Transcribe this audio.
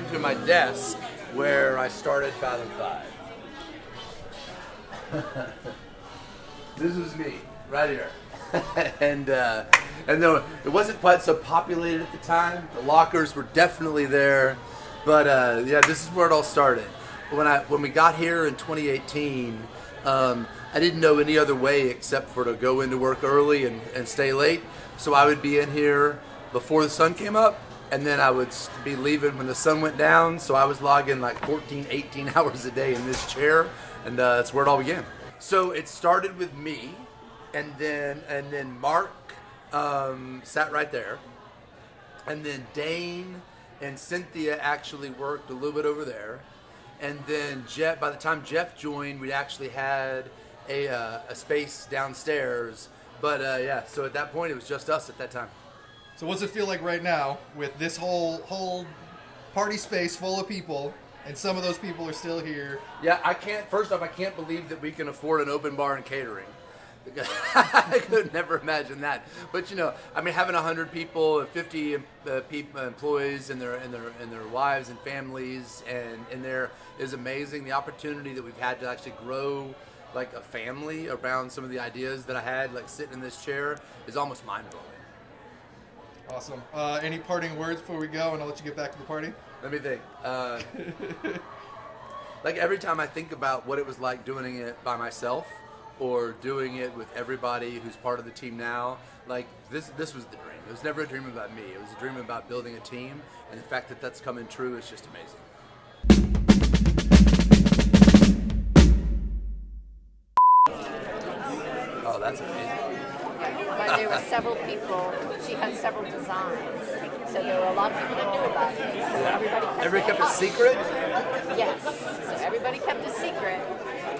into my desk where I started Fathom5. This was me, right here. and though it wasn't quite so populated at the time, the lockers were definitely there. But yeah, this is where it all started. When we got here in 2018, I didn't know any other way except for to go into work early and stay late. So I would be in here before the sun came up, and then I would be leaving when the sun went down. So I was logging like 14, 18 hours a day in this chair, and that's where it all began. So it started with me, and then Mark sat right there, and then Dane and Cynthia actually worked a little bit over there, and then Jeff. By the time Jeff joined, we actually had a space downstairs. But yeah, so at that point it was just us at that time. So what's it feel like right now with this whole party space full of people, and some of those people are still here? Yeah, first off, I can't believe that we can afford an open bar and catering. I could never imagine that. But I mean, having 100 people, 50 employees, and their wives and families, and there is amazing. The opportunity that we've had to actually grow like a family around some of the ideas that I had, like sitting in this chair, is almost mind-blowing. Awesome. Any parting words before we go, and I'll let you get back to the party? Let me think. Like every time I think about what it was like doing it by myself, or doing it with everybody who's part of the team now, like this was the dream. It was never a dream about me. It was a dream about building a team, and the fact that that's coming true is just amazing. Oh, that's amazing. But there were several people. She had several designs, so there were a lot of people that knew about it. So everybody kept it secret? Yes. So everybody kept it secret.